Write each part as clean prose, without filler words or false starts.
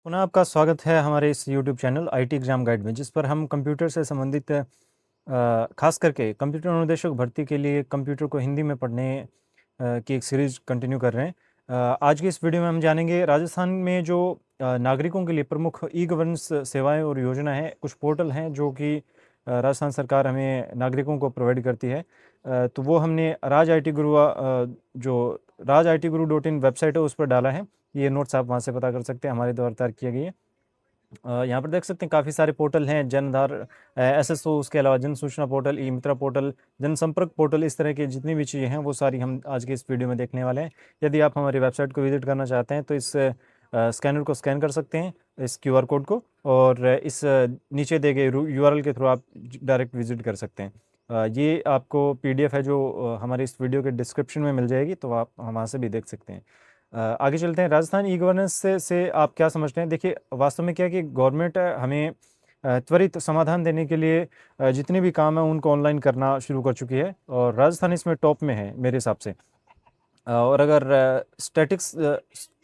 पुनः आपका स्वागत है हमारे इस YouTube channel IT exam guide में, जिस पर हम कंप्यूटर से संबंधित खास करके कंप्यूटर अनुदेशक भर्ती के लिए कंप्यूटर को हिंदी में पढ़ने की एक सीरीज कंटिन्यू कर रहे हैं। आज की इस वीडियो में हम जानेंगे राजस्थान में जो नागरिकों के लिए प्रमुख ई गवर्नेंस सेवाएं और योजना है। कुछ पोर्टल हैं जो कि राजस्थान सरकार हमें नागरिकों को प्रोवाइड करती है। तो वो हमने राज आई टी गुरु जो राज I T Guru .in website है उस पर डाला है। ये नोट्स आप वहाँ से पता कर सकते हैं, हमारे द्वारा तैयार किए गए। यहाँ पर देख सकते हैं काफ़ी सारे पोर्टल हैं, जन आधार, SSO, उसके अलावा जन सूचना पोर्टल, ई मित्रा पोर्टल, जनसंपर्क पोर्टल, इस तरह की जितनी भी चीज़ें हैं वो सारी हम आज के इस वीडियो में देखने वाले हैं। यदि आप हमारी वेबसाइट को विजिट करना चाहते हैं तो इस स्कैनर को स्कैन कर सकते हैं, इस QR कोड को, और इस नीचे दिए गए URL के थ्रू आप डायरेक्ट विजिट कर सकते हैं। ये आपको PDF है जो हमारे इस वीडियो के डिस्क्रिप्शन में मिल जाएगी, तो आप वहाँ से भी देख सकते हैं। आगे चलते हैं। राजस्थान ई गवर्नेंस से आप क्या समझते हैं? देखिए, वास्तव में क्या है कि गवर्नमेंट हमें त्वरित समाधान देने के लिए जितने भी काम हैं उनको ऑनलाइन करना शुरू कर चुकी है, और राजस्थान इसमें टॉप में है मेरे हिसाब से। और अगर स्टैटिक्स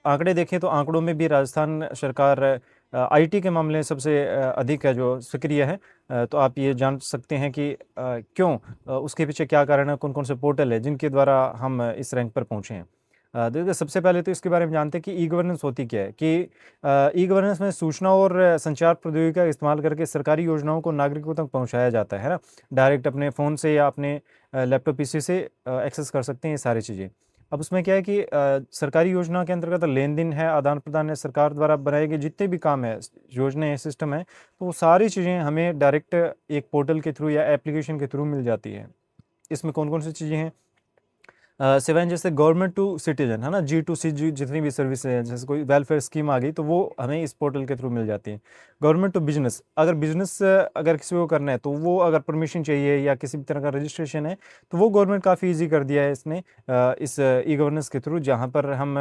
आंकड़े देखें तो आंकड़ों में भी राजस्थान सरकार IT के मामले में सबसे अधिक है, जो सक्रिय है। तो आप ये जान सकते हैं कि क्यों, उसके पीछे क्या कारण है, कौन कौन से पोर्टल है जिनके द्वारा हम इस रैंक पर पहुँचे हैं। देखिए, सबसे पहले तो इसके बारे में जानते हैं कि ई गवर्नेंस होती क्या है। कि ई गवर्नेंस में सूचना और संचार प्रौद्योगिकी का इस्तेमाल करके सरकारी योजनाओं को नागरिकों तक पहुंचाया जाता है ना। डायरेक्ट अपने फ़ोन से या अपने लैपटॉप PC से एक्सेस कर सकते हैं ये सारी चीज़ें। अब उसमें क्या है कि सरकारी योजना के अंतर्गत लेन देन है, आदान प्रदान है, सरकार द्वारा बनाए गए जितने भी काम है, योजनाएं, सिस्टम है, तो वो सारी चीज़ें हमें डायरेक्ट एक पोर्टल के थ्रू या एप्लीकेशन के थ्रू मिल जाती है। इसमें कौन कौन सी चीज़ें हैं? सेवन, जैसे गवर्नमेंट टू सिटीजन है ना, G2C, जितनी भी सर्विस है, जैसे कोई वेलफेयर स्कीम आ गई तो वो हमें इस पोर्टल के थ्रू मिल जाती है। गवर्नमेंट टू बिजनेस, अगर बिजनेस अगर किसी को करना है तो वो अगर परमिशन चाहिए या किसी भी तरह का रजिस्ट्रेशन है तो वो गवर्नमेंट काफ़ी ईजी कर दिया है इसने इस ई गवर्नेंस के थ्रू, जहाँ पर हम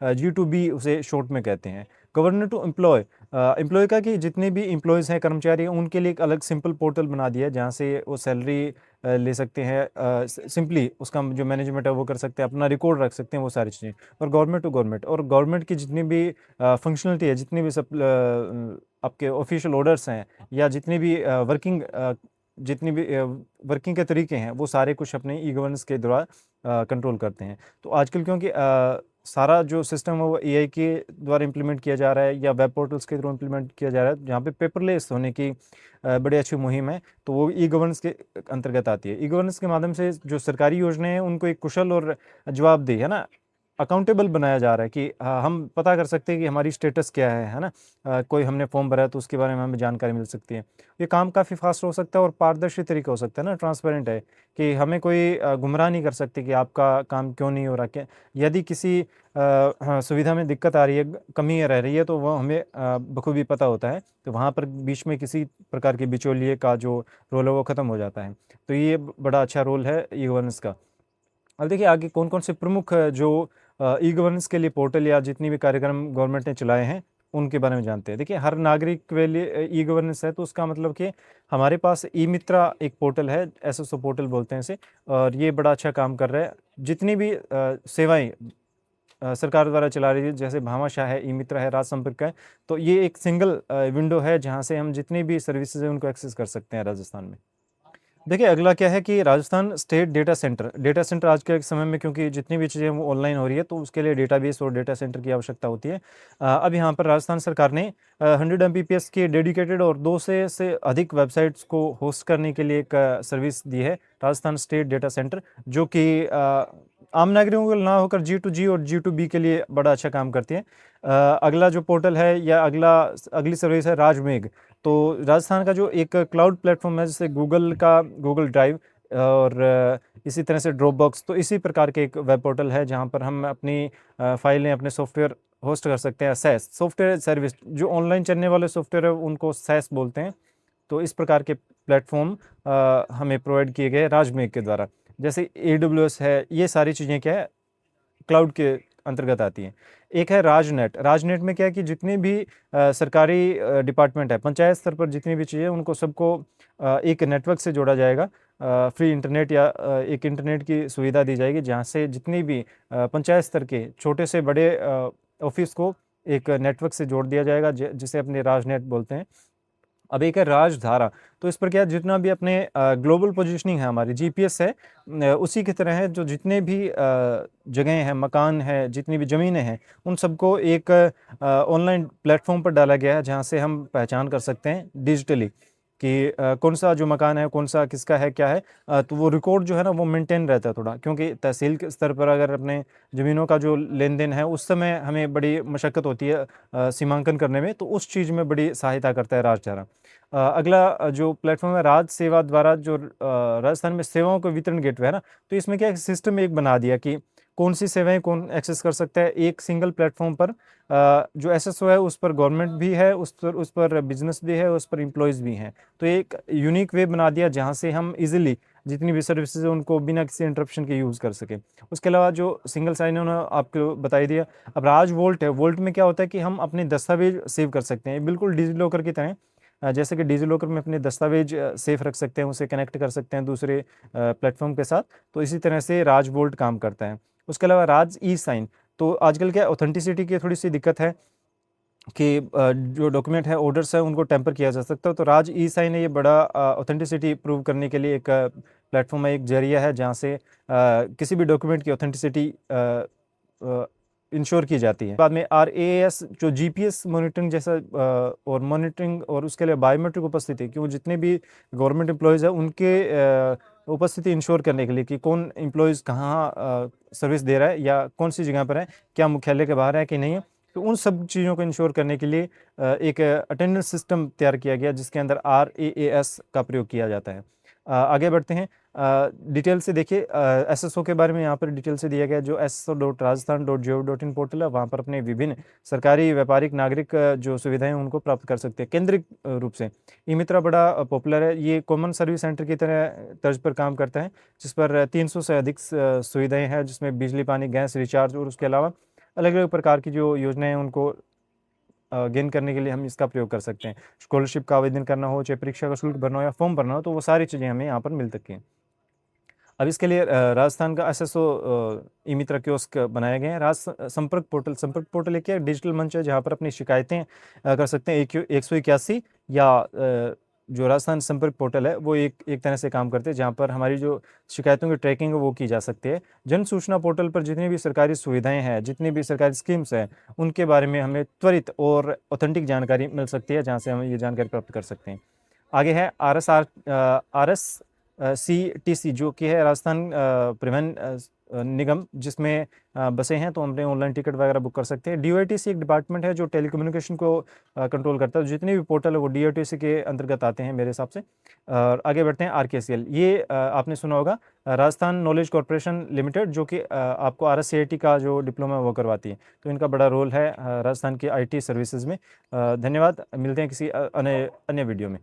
G2B उसे शॉर्ट में कहते हैं। गवर्नमेंट टू एम्प्लॉय, एम्प्लॉय का कि जितने भी एम्प्लॉयज़ हैं, कर्मचारी हैं, उनके लिए एक अलग सिंपल पोर्टल बना दिया है जहाँ से वो सैलरी ले सकते हैं, सिंपली उसका जो मैनेजमेंट है वो कर सकते हैं, अपना रिकॉर्ड रख सकते हैं, वो सारी चीज़ें। और गवर्नमेंट टू गवर्नमेंट, और गवर्नमेंट की जितनी भी फंक्शनलिटी है, जितनी भी सब आपके ऑफिशियल ऑर्डर्स हैं, या जितनी भी वर्किंग के तरीके हैं, वो सारे कुछ अपने ई गवर्नेंस के द्वारा कंट्रोल करते हैं। तो आजकल क्योंकि सारा जो सिस्टम है वो AI के द्वारा इम्प्लीमेंट किया जा रहा है या वेब पोर्टल्स के थ्रू इम्प्लीमेंट किया जा रहा है, जहाँ पे पेपरलेस होने की बड़ी अच्छी मुहिम है, तो वो ई गवर्नेंस के अंतर्गत आती है। ई गवर्नेंस के माध्यम से जो सरकारी योजनाएं हैं उनको एक कुशल और जवाबदेह, है ना, अकाउंटेबल बनाया जा रहा है कि हम पता कर सकते हैं कि हमारी स्टेटस क्या है ना। कोई हमने फॉर्म भरा है तो उसके बारे में हमें जानकारी मिल सकती है। ये काम काफ़ी फास्ट हो सकता है और पारदर्शी तरीका हो सकता है ना, ट्रांसपेरेंट है, कि हमें कोई गुमराह नहीं कर सकते कि आपका काम क्यों नहीं हो रहा। क्या यदि किसी हाँ, सुविधा में दिक्कत आ रही है, कमी रह रही है, तो वो हमें बखूबी पता होता है, तो वहाँ पर बीच में किसी प्रकार के बिचौलिए का जो रोल है वो ख़त्म हो जाता है। तो ये बड़ा अच्छा रोल है ई गवर्नेंस का। अब देखिए आगे कौन कौन से प्रमुख जो ई गवर्नेंस के लिए पोर्टल या जितनी भी कार्यक्रम गवर्नमेंट ने चलाए हैं उनके बारे में जानते हैं। देखिए, हर नागरिक के लिए ई गवर्नेंस है, तो उसका मतलब कि हमारे पास ई मित्रा एक पोर्टल है, SSO पोर्टल बोलते हैं इसे, और ये बड़ा अच्छा काम कर रहा है। जितनी भी सेवाएं सरकार द्वारा चला रही है, जैसे भामाशाह है, ई मित्रा है, राज संपर्क है, तो ये एक सिंगल विंडो है जहाँ से हम जितनी भी सर्विसेज हैं उनको एक्सेस कर सकते हैं राजस्थान में। देखिए, अगला क्या है कि राजस्थान स्टेट डेटा सेंटर आज के समय में, क्योंकि जितनी भी चीज़ें वो ऑनलाइन हो रही है तो उसके लिए डेटाबेस और डेटा सेंटर की आवश्यकता होती है। अब यहाँ पर राजस्थान सरकार ने 100 Mbps के डेडिकेटेड और 2 से अधिक वेबसाइट्स को होस्ट करने के लिए एक सर्विस दी है, राजस्थान स्टेट डेटा सेंटर, जो कि आम नागरिकों को ना होकर G2G और G2B के लिए बड़ा अच्छा काम करती है। अगला जो पोर्टल है या अगली सर्विस है राजमेघ। तो राजस्थान का जो एक क्लाउड प्लेटफॉर्म है, जैसे गूगल का गूगल ड्राइव, और इसी तरह से ड्रॉप बॉक्स, तो इसी प्रकार के एक वेब पोर्टल है जहाँ पर हम अपनी फाइलें, अपने सॉफ्टवेयर होस्ट कर सकते हैं। SaaS सॉफ्टवेयर सर्विस, जो ऑनलाइन चलने वाले सॉफ्टवेयर है उनको SaaS बोलते हैं। तो इस प्रकार के प्लेटफॉर्म हमें प्रोवाइड किए गए राजमेघ के द्वारा। जैसे AWS है, ये सारी चीज़ें क्या है, क्लाउड के अंतर्गत आती हैं। एक है राजनेट में क्या है कि जितने भी सरकारी डिपार्टमेंट है, पंचायत स्तर पर जितनी भी चीज़ें, उनको सबको एक नेटवर्क से जोड़ा जाएगा, फ्री इंटरनेट या एक इंटरनेट की सुविधा दी जाएगी, जहाँ से जितनी भी पंचायत स्तर के छोटे से बड़े ऑफिस को एक नेटवर्क से जोड़ दिया जाएगा जिसे अपने राजनेट बोलते हैं। अब एक है राजधारा, तो इस पर क्या है, जितना भी अपने ग्लोबल पोजीशनिंग है हमारी जीपीएस है, उसी की तरह है, जो जितने भी जगह हैं, मकान है, जितनी भी ज़मीनें हैं, उन सबको एक ऑनलाइन प्लेटफॉर्म पर डाला गया है जहां से हम पहचान कर सकते हैं डिजिटली कि कौन सा जो मकान है, कौन सा किसका है, क्या है। तो वो रिकॉर्ड जो है ना वो मेंटेन रहता है थोड़ा, क्योंकि तहसील के स्तर पर अगर अपने ज़मीनों का जो लेन देन है उस समय हमें बड़ी मशक्क़त होती है सीमांकन करने में, तो उस चीज़ में बड़ी सहायता करता है राजधारा। अगला जो प्लेटफॉर्म है राज सेवा द्वारा, जो राजस्थान में सेवाओं का वितरण गेटवे है ना, तो इसमें क्या सिस्टम एक बना दिया कि कौन सी सेवाएं कौन एक्सेस कर सकता है एक सिंगल प्लेटफॉर्म पर। जो एसएसओ है उस पर गवर्नमेंट भी है, उस पर बिजनेस भी है, उस पर एम्प्लॉयज़ भी हैं। तो एक यूनिक वे बना दिया जहाँ से हम इजीली जितनी भी सर्विसेज है उनको बिना किसी इंटरप्शन के यूज़ कर सकें। उसके अलावा जो सिंगल साइन है उन्होंने आपको बता ही दिया। अब राज वोल्ट है, वोल्ट में क्या होता है कि हम अपने दस्तावेज सेव कर सकते हैं, बिल्कुल डिजी लॉकर की तरह। जैसे कि डिजी लॉकर में अपने दस्तावेज सेफ रख सकते हैं, उसे कनेक्ट कर सकते हैं दूसरे प्लेटफॉर्म के साथ, तो इसी तरह से राज वोल्ट काम करता है। उसके अलावा राज ई साइन, तो आजकल क्या ऑथेंटिसिटी की थोड़ी सी दिक्कत है कि जो डॉक्यूमेंट है, ऑर्डर्स है, उनको टेम्पर किया जा सकता है, तो राज ई साइन है, ये बड़ा ऑथेंटिसिटी प्रूव करने के लिए एक प्लेटफॉर्म है, एक जरिया है जहाँ से किसी भी डॉक्यूमेंट की ऑथेंटिसिटी इंश्योर की जाती है। बाद में RAS जो जीपीएस मॉनिटरिंग जैसा और मॉनिटरिंग और उसके लिए बायोमेट्रिक उपस्थिति, क्यों जितने भी गवर्नमेंट एम्प्लॉयज़ हैं उनके उपस्थिति इंश्योर करने के लिए कि कौन एम्प्लॉयज़ कहाँ सर्विस दे रहा है या कौन सी जगह पर है, क्या मुख्यालय के बाहर है कि नहीं है, तो उन सब चीज़ों को इंश्योर करने के लिए एक अटेंडेंस सिस्टम तैयार किया गया जिसके अंदर RAS का प्रयोग किया जाता है। आगे बढ़ते हैं, डिटेल से देखिए एसएसओ के बारे में यहाँ पर डिटेल से दिया गया है। जो sso.rajasthan.gov.in पोर्टल है, वहाँ पर अपने विभिन्न सरकारी, व्यापारिक, नागरिक जो सुविधाएं उनको प्राप्त कर सकते हैं केंद्रित रूप से। ई मित्रा बड़ा पॉपुलर है, ये कॉमन सर्विस सेंटर की तरह तर्ज पर काम करता है, जिस पर 300 से अधिक सुविधाएं हैं, जिसमें बिजली, पानी, गैस, रिचार्ज और उसके अलावा अलग अलग प्रकार की जो योजनाएं हैं उनको गेन करने के लिए हम इसका प्रयोग कर सकते हैं। स्कॉलरशिप का आवेदन करना हो, चाहे परीक्षा का शुल्क भरना हो या फॉर्म भरना हो, तो वो सारी चीज़ें हमें यहाँ पर मिल सकती हैं। अब इसके लिए राजस्थान का एसएसओ ई मित्रा कियोस्क बनाए गए हैं। संपर्क पोर्टल एक डिजिटल मंच है जहाँ पर अपनी शिकायतें कर सकते हैं। 181 या जो राजस्थान संपर्क पोर्टल है वो एक तरह से काम करते हैं, जहाँ पर हमारी जो शिकायतों की ट्रैकिंग है वो की जा सकती है। जन सूचना पोर्टल पर जितनी भी सरकारी सुविधाएं हैं, जितनी भी सरकारी स्कीम्स हैं, उनके बारे में हमें त्वरित और ऑथेंटिक जानकारी मिल सकती है, जहाँ से हम ये जानकारी प्राप्त कर सकते हैं। आगे है RSCTC जो कि है राजस्थान परिवहन निगम, जिसमें बसें हैं, तो हमने ऑनलाइन टिकट वगैरह बुक कर सकते हैं। DOTC एक डिपार्टमेंट है जो टेलीकम्युनिकेशन को कंट्रोल करता है, जितने भी पोर्टल है वो DOTC के अंतर्गत आते हैं मेरे हिसाब से। और आगे बढ़ते हैं RKCL, ये आपने सुना होगा, राजस्थान नॉलेज कॉर्पोरेशन लिमिटेड, जो कि आपको RSCIT का जो डिप्लोमा है वो करवाती है। तो इनका बड़ा रोल है राजस्थान की IT सर्विसेज में। धन्यवाद, मिलते हैं किसी अन्य वीडियो में।